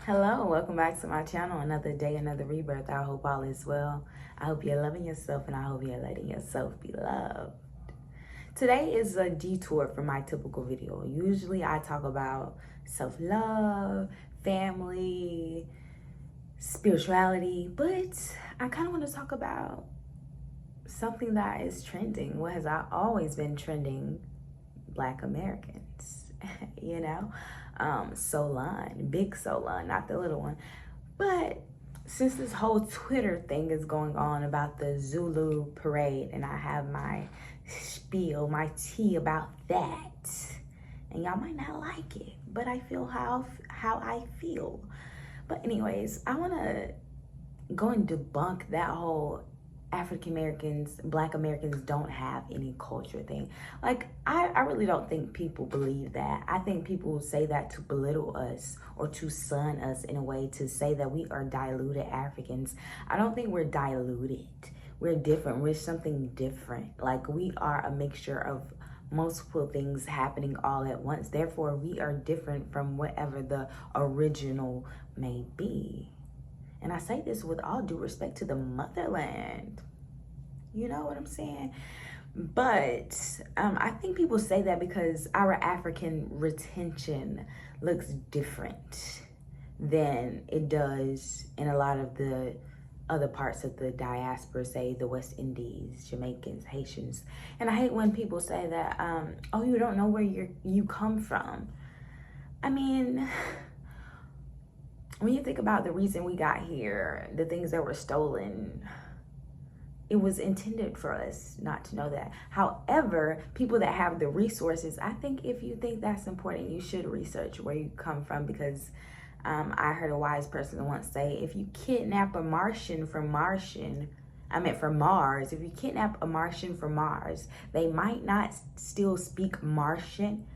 Hello, welcome back to my channel. Another day, another rebirth. I hope all is well. I hope you're loving yourself and I hope you're letting yourself be loved. Today is a detour from my typical video. Usually I talk about self-love, family, spirituality, but I kind of want to talk about something that is trending. What has always been trending? Black Americans, you know? Solon, big Solon, not the little one. But since this whole Twitter thing is going on about the Zulu parade, and I have my spiel, my tea about that, and y'all might not like it, but I feel how I feel. But anyways, I want to go and debunk that whole African Americans, Black Americans don't have any culture thing. Like, I really don't think people believe that. I think people say that to belittle us or to sun us in a way to say that we are diluted Africans. I don't think we're diluted. We're different. We're something different. Like, we are a mixture of multiple things happening all at once. Therefore, we are different from whatever the original may be. And I say this with all due respect to the motherland. You know what I'm saying? But I think people say that because our African retention looks different than it does in a lot of the other parts of the diaspora, say the West Indies, Jamaicans, Haitians. And I hate when people say that, oh, you don't know where you come from. I mean, when you think about the reason we got here, the things that were stolen, it was intended for us not to know that. However, people that have the resources, I think if you think that's important, you should research where you come from, because I heard a wise person once say, if you kidnap a Martian from Mars, if you kidnap a Martian from Mars, they might not still speak Martian,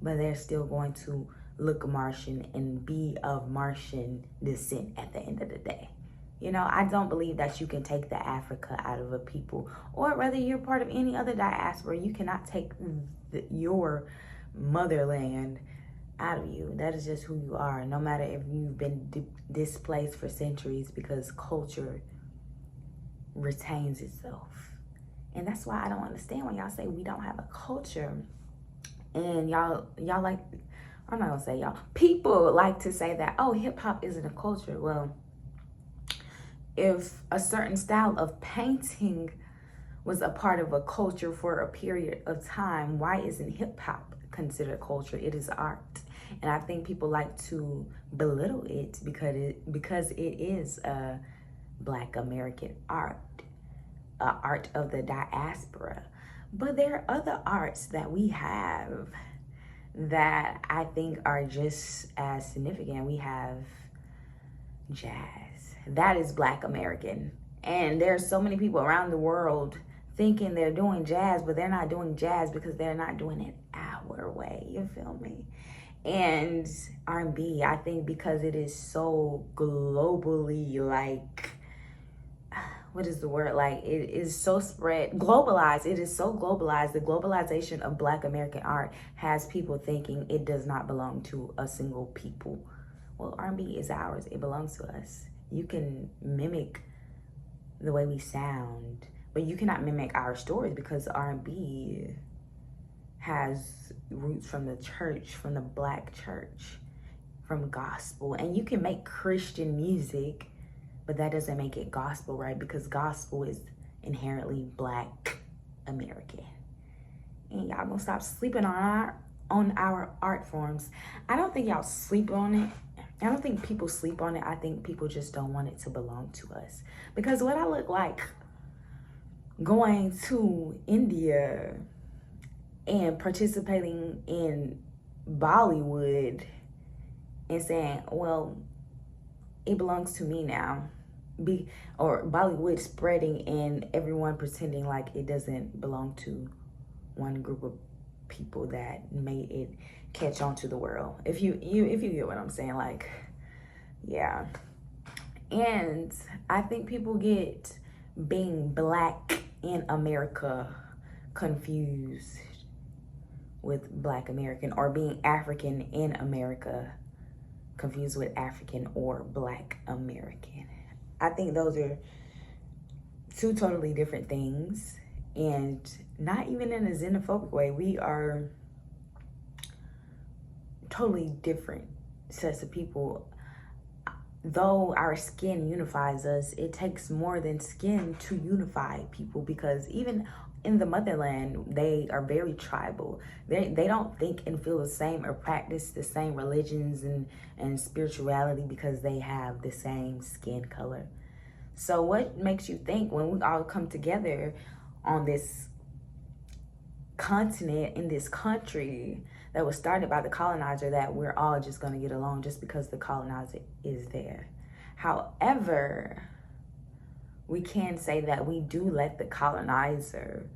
but they're still going to look Martian and be of Martian descent at the end of the day. You know, I don't believe that you can take the Africa out of a people, or whether you're part of any other diaspora, you cannot take your motherland out of you. That is just who you are, no matter if you've been displaced for centuries, because culture retains itself. And that's why I don't understand when y'all say we don't have a culture. And y'all like, I'm not gonna say y'all, people like to say that, oh, hip hop isn't a culture. Well, if a certain style of painting was a part of a culture for a period of time, why isn't hip hop considered culture? It is art. And I think people like to belittle it because it is a Black American art, art of the diaspora. But there are other arts that we have that I think are just as significant. We have jazz. That is Black American. And there's so many people around the world thinking they're doing jazz, but they're not doing jazz because they're not doing it our way. You feel me? And R&B, I think because it is so globally, like, what is the word? Like, it is so globalized. It is so globalized. The globalization of Black American art has people thinking it does not belong to a single people. Well, R&B is ours. It belongs to us. You can mimic the way we sound, but you cannot mimic our stories, because R&B has roots from the church, from the Black church, from gospel. And you can make Christian music, but that doesn't make it gospel, right? Because gospel is inherently Black American. And y'all gonna stop sleeping on our art forms. I don't think y'all sleep on it. I don't think people sleep on it. I think people just don't want it to belong to us. Because what I look like going to India and participating in Bollywood and saying, well, it belongs to me now. Or Bollywood spreading and everyone pretending like it doesn't belong to one group of people that made it catch on to the world. If you get what I'm saying, like, yeah. And I think people get being Black in America confused with Black American, or being African in America confused with African or Black American. I think those are two totally different things, and not even in a xenophobic way. We are totally different sets of people. Though our skin unifies us, it takes more than skin to unify people, because even in the motherland, they are very tribal. They don't think and feel the same or practice the same religions and spirituality because they have the same skin color. So what makes you think when we all come together on this continent, in this country that was started by the colonizer, that we're all just going to get along just because the colonizer is there? However, we can say that we do let the colonizer,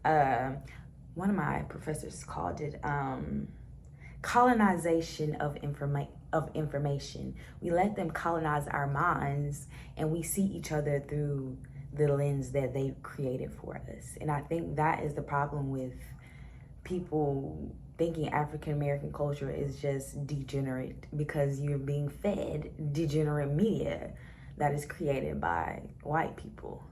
one of my professors called it colonization of information. We let them colonize our minds, and we see each other through the lens that they created for us. And I think that is the problem with people thinking African American culture is just degenerate, because you're being fed degenerate media that is created by white people,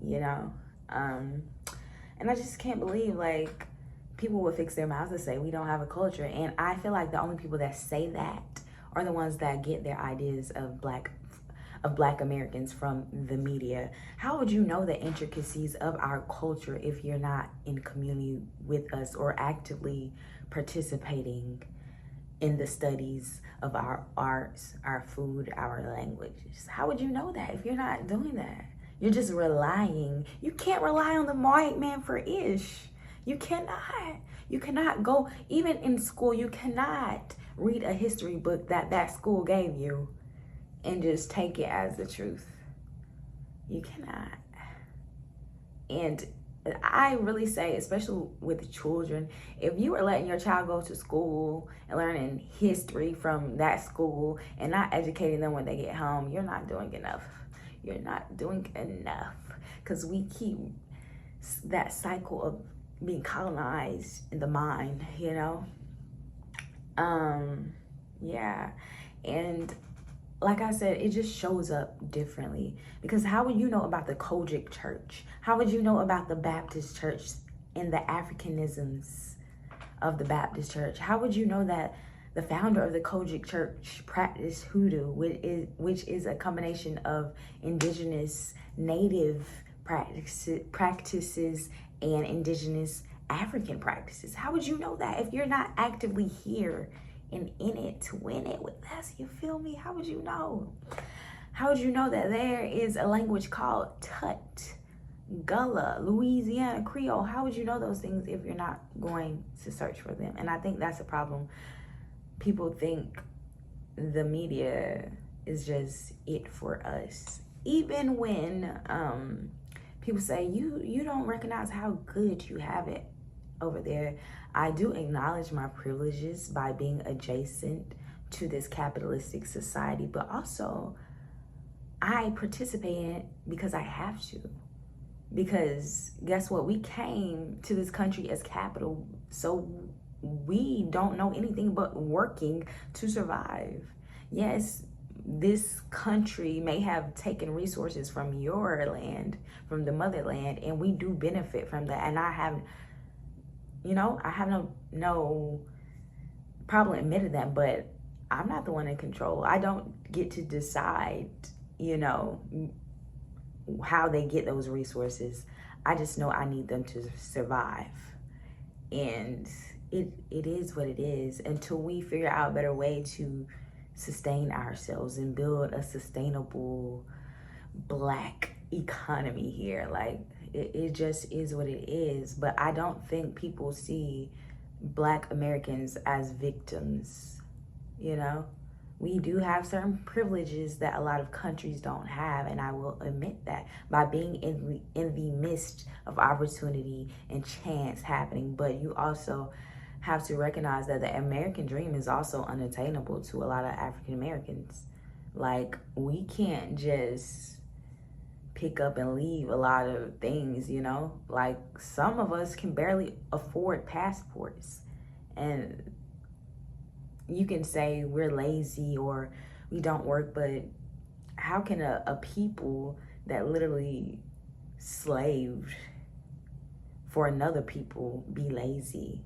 you know? And I just can't believe, like, people would fix their mouths to say we don't have a culture. And I feel like the only people that say that are the ones that get their ideas of black Americans from the media. How would you know the intricacies of our culture if you're not in community with us or actively participating in the studies of our arts, our food, our languages? How would you know that if you're not doing that? You're just relying. You can't rely on the white man for ish. You cannot. You cannot go, even in school, you cannot read a history book that school gave you and just take it as the truth. You cannot. And I really say, especially with children, if you are letting your child go to school and learning history from that school and not educating them when they get home, you're not doing enough. You're not doing enough, because we keep that cycle of being colonized in the mind, you know? Yeah. And like I said, it just shows up differently, because how would you know about the Kojic Church? How would you know about the Baptist Church and the Africanisms of the Baptist Church? How would you know that the founder of the Kojic Church practiced hoodoo, which is a combination of indigenous native practices and indigenous African practices? How would you know that if you're not actively here and in it to win it with us? You feel me? How would you know? How would you know that there is a language called Tut, Gullah, Louisiana Creole? How would you know those things if you're not going to search for them? And I think that's a problem. People think the media is just it for us. Even when people say, you don't recognize how good you have it over there. I do acknowledge my privileges by being adjacent to this capitalistic society, but also I participate in it because I have to. Because guess what? We came to this country as capital, so we don't know anything but working to survive. Yes, this country may have taken resources from your land, from the motherland, and we do benefit from that. And I have no problem admitting that, but I'm not the one in control. I don't get to decide, how they get those resources. I just know I need them to survive. And it is what it is until we figure out a better way to sustain ourselves and build a sustainable Black economy here. Like, it just is what it is. But I don't think people see Black Americans as victims. We do have certain privileges that a lot of countries don't have, and I will admit that, by being in the midst of opportunity and chance happening. But you also have to recognize that the American dream is also unattainable to a lot of African Americans. Like, we can't just pick up and leave a lot of things, like some of us can barely afford passports, and you can say we're lazy or we don't work, but how can a people that literally slaved for another people be lazy?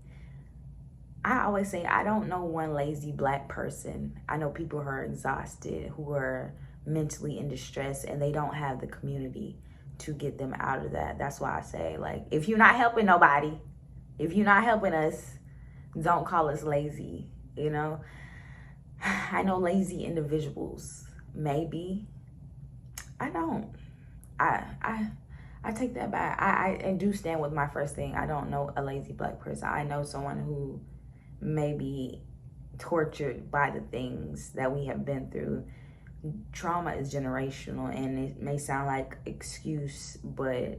I always say I don't know one lazy black person. I know people who are exhausted, who are mentally in distress, and they don't have the community to get them out of that. That's why I say, like, if you're not helping nobody, if you're not helping us, don't call us lazy, you know? I know lazy individuals, maybe. I don't. I take that back. I do stand with my first thing. I don't know a lazy black person. I know someone who may be tortured by the things that we have been through. Trauma is generational, and it may sound like excuse, but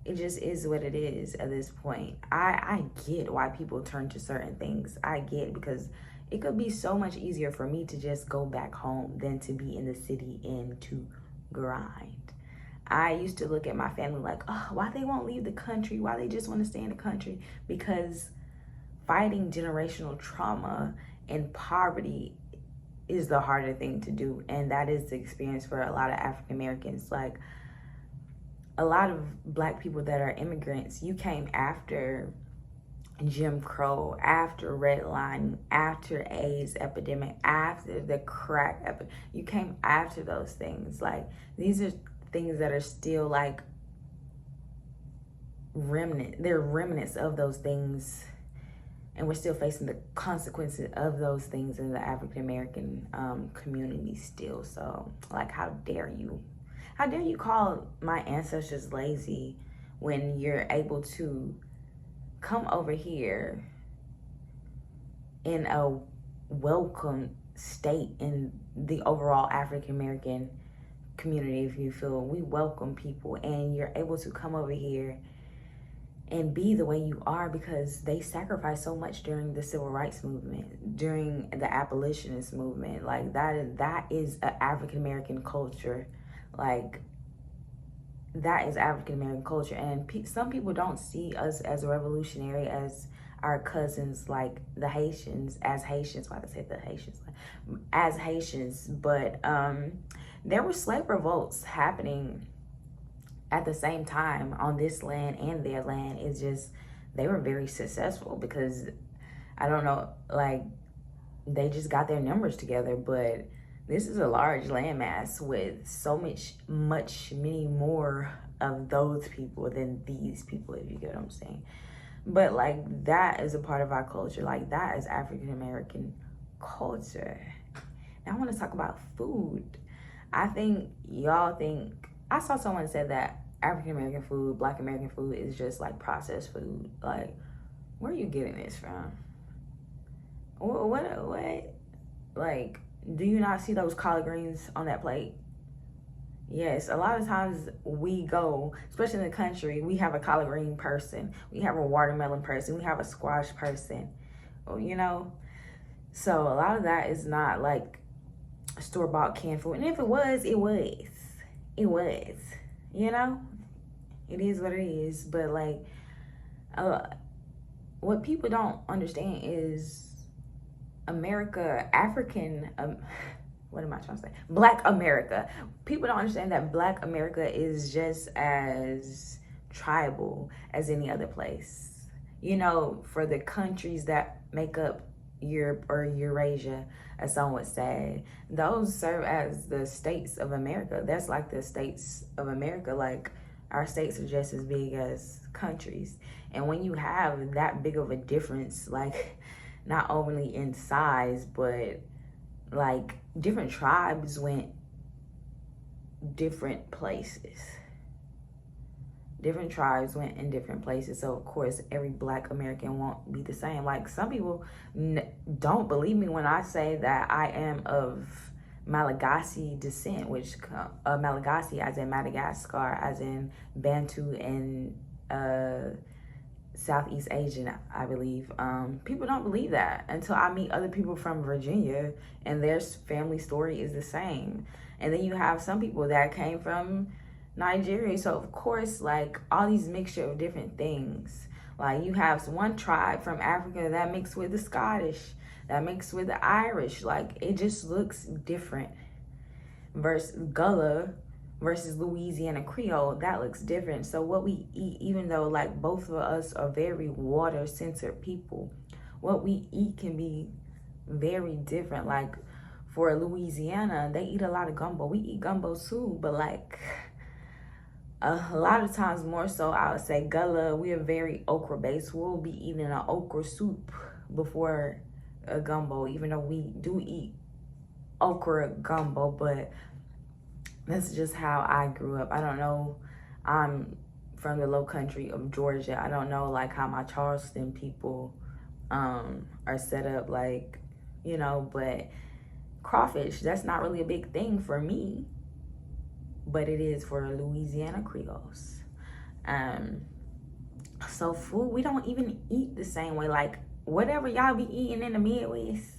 it just is what it is at this point. I get why people turn to certain things. I get it, because it could be so much easier for me to just go back home than to be in the city and to grind. I used to look at my family like, oh, why they won't leave the country? Why they just want to stay in the country? Because fighting generational trauma and poverty is the harder thing to do. And that is the experience for a lot of African Americans. Like, a lot of black people that are immigrants, you came after Jim Crow, after redlining, after AIDS epidemic, after the crack epidemic. You came after those things. Like, these are things that are still like they're remnants of those things, and we're still facing the consequences of those things in the African American community still. So, like, how dare you call my ancestors lazy when you're able to come over here in a welcome state in the overall African American community? If you feel we welcome people, and you're able to come over here and be the way you are, because they sacrificed so much during the civil rights movement, during the abolitionist movement. Like, that is an African American culture. Like, that is African American culture. And some people don't see us as revolutionary as our cousins, like the Haitians, as Haitians. Why did I say the Haitians? As Haitians. But there were slave revolts happening at the same time on this land and their land. It's just, they were very successful because, I don't know, like, they just got their numbers together. But this is a large landmass with so many more of those people than these people, if you get what I'm saying. But, like, that is a part of our culture. Like, that is African American culture. Now I want to talk about food. I saw someone said that African American food, Black American food is just like processed food. Like, where are you getting this from? What? Like, do you not see those collard greens on that plate? Yes, a lot of times we go, especially in the country, we have a collard green person, we have a watermelon person, we have a squash person, you know? So a lot of that is not like store-bought canned food. And if it was, you know? It is what it is. But, like, what people don't understand is what am I trying to say? Black America. People don't understand that Black America is just as tribal as any other place. You know, for the countries that make up Europe or Eurasia, as some would say, those serve as the states of America. That's like the states of America. Like, our states are just as big as countries. And when you have that big of a difference, like, not only in size, but like, different tribes went different places. Different tribes went in different places. So, of course, every Black American won't be the same. Like, some people don't believe me when I say that I am of Malagasy descent, which Malagasy as in Madagascar, as in Bantu and Southeast Asian, I believe. People don't believe that until I meet other people from Virginia, and their family story is the same. And then you have some people that came from Nigeria. So, of course, like, all these mixture of different things. Like, you have one tribe from Africa that mixed with the Scottish, that mixed with the Irish. Like, it just looks different. Versus Gullah versus Louisiana Creole, that looks different. So what we eat, even though like both of us are very water-centered people, what we eat can be very different. Like for Louisiana, they eat a lot of gumbo. We eat gumbo too, but like a lot of times more so, I would say Gullah, we are very okra based. We'll be eating an okra soup before a gumbo, even though we do eat okra gumbo, but that's just how I grew up. I don't know. I'm from the low country of Georgia. I don't know like how my Charleston people are set up, like, you know, but crawfish, that's not really a big thing for me, but it is for Louisiana Creoles. So food, we don't even eat the same way. Like whatever y'all be eating in the Midwest,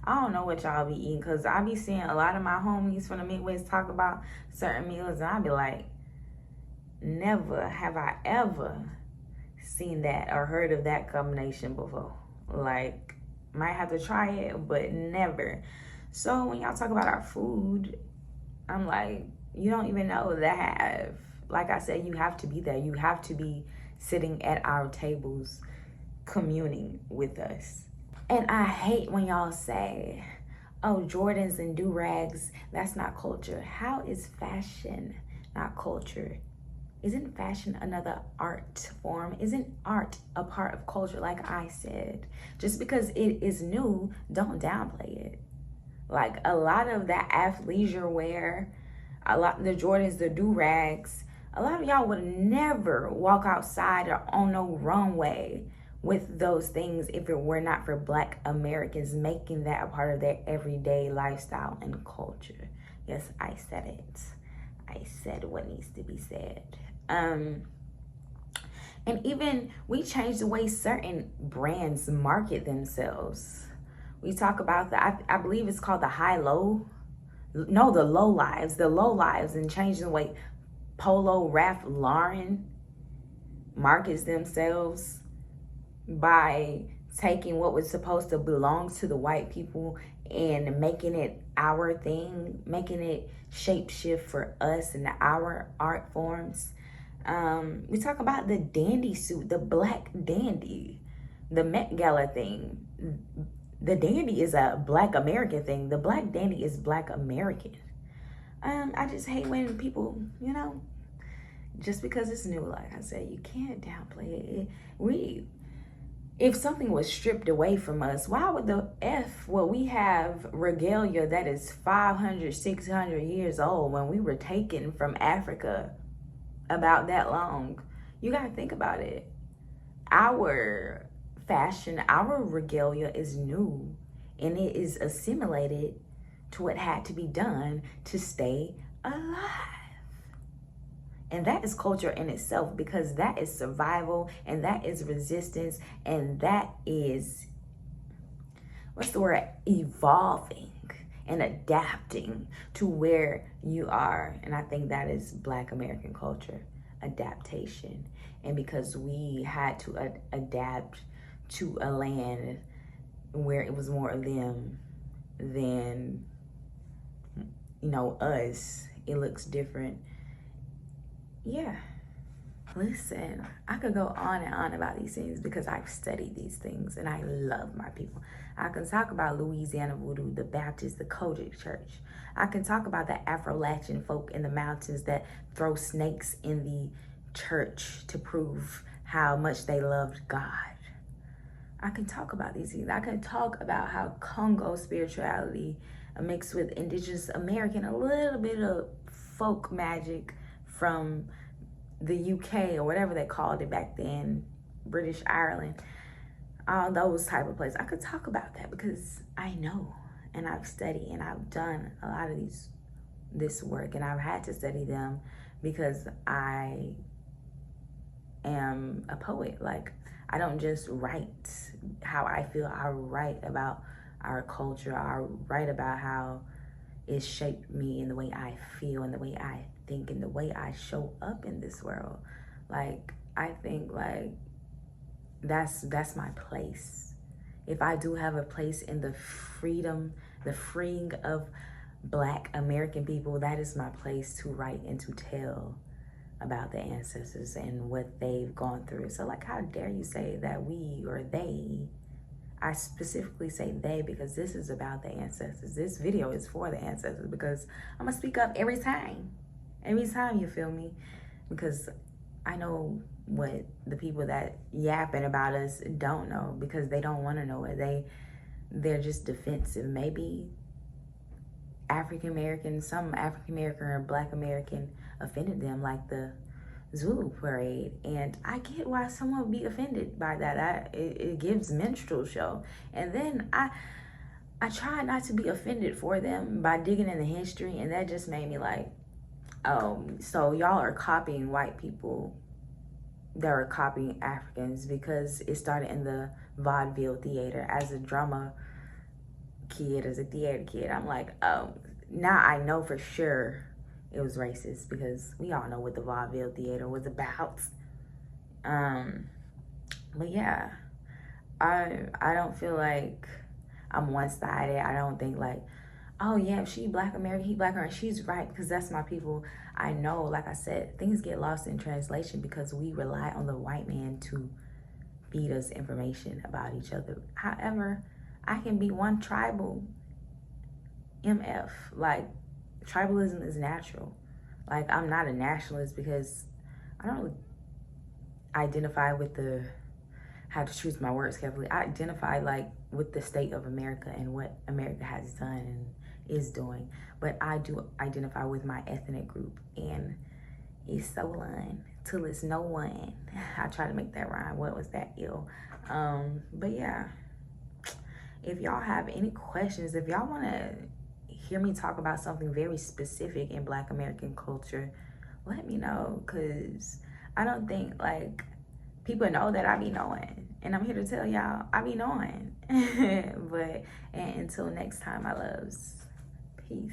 I don't know what y'all be eating, because I be seeing a lot of my homies from the Midwest talk about certain meals, and I be like, never have I ever seen that or heard of that combination before. Like, might have to try it, but never. So when y'all talk about our food, I'm like, you don't even know that. Like I said, you have to be there. You have to be sitting at our tables communing with us. And I hate when y'all say, oh, Jordans and do-rags, that's not culture. How is fashion not culture? Isn't fashion another art form? Isn't art a part of culture? Like I said, just because it is new, don't downplay it. Like a lot of that athleisure wear, a lot of the Jordans, the do-rags, a lot of y'all would never walk outside or on no runway with those things if it were not for Black Americans making that a part of their everyday lifestyle and culture. Yes, I said it. I said what needs to be said. And even we changed the way certain brands market themselves. We talk about I believe it's called the the low lives, and changing the way Polo Ralph Lauren markets themselves by taking what was supposed to belong to the white people and making it our thing, making it shape shift for us and our art forms. We talk about the dandy suit, the black dandy, the Met Gala thing. The dandy is a Black American thing. The black dandy is Black American. I just hate when people, you know, just because it's new, like I said, you can't downplay it. If something was stripped away from us, why would we have regalia that is 500, 600 years old when we were taken from Africa about that long? You gotta think about it. Our fashion, our regalia is new, and it is assimilated to what had to be done to stay alive. And that is culture in itself, because that is survival, and that is resistance, and that is, what's the word, evolving and adapting to where you are. And I think that is Black American culture, adaptation. And because we had to adapt to a land where it was more of them than, you know, us, it looks different. Yeah. Listen, I could go on and on about these things because I've studied these things and I love my people. I can talk about Louisiana voodoo, the Baptist, the Kojic church. I can talk about the Appalachian folk in the mountains that throw snakes in the church to prove how much they loved God. I can talk about these things. I can talk about how Congo spirituality mixed with indigenous American, a little bit of folk magic from the UK or whatever they called it back then, British Ireland, all those type of places. I could talk about that because I know, and I've studied, and I've done a lot of this work, and I've had to study them because I am a poet. Like, I don't just write how I feel. I write about our culture. I write about how it shaped me in the way I feel and the way I think and the way I show up in this world. Like, I think like that's my place if I do have a place in the freedom, the freeing of Black American people, that is my place to write and to tell about the ancestors and what they've gone through. So like, how dare you say that we or they? I specifically say they because this is about the ancestors. This video is for the ancestors because I'm gonna speak up every time, you feel me? Because I know what the people that yapping about us don't know, because they don't want to know it. They're just defensive. Maybe African American, some African American or Black American offended them, like the Zulu parade, and I get why someone would be offended by that. It gives minstrel show, and then I try not to be offended for them by digging in the history, and that just made me like, oh, so y'all are copying white people that are copying Africans because it started in the vaudeville theater. As a drama kid, as a theater kid, I'm like, oh, now I know for sure it was racist because we all know what the vaudeville theater was about. But yeah, I don't feel like I'm one-sided. I don't think like, oh yeah, if she Black American, he Black American, she's right, because that's my people. I know, like I said, things get lost in translation because we rely on the white man to feed us information about each other. However, I can be one tribal MF. Like, tribalism is natural. Like, I'm not a nationalist because I don't really identify with the, have to choose my words carefully. I identify like with the state of America and what America has done and is doing. But I do identify with my ethnic group, and it's so line till it's no one. I try to make that rhyme. What was that ill? But yeah, if y'all have any questions, if y'all want to hear me talk about something very specific in Black American culture, let me know, because I don't think like people know that I be knowing, and I'm here to tell y'all I be knowing. But and until next time, my loves, peace.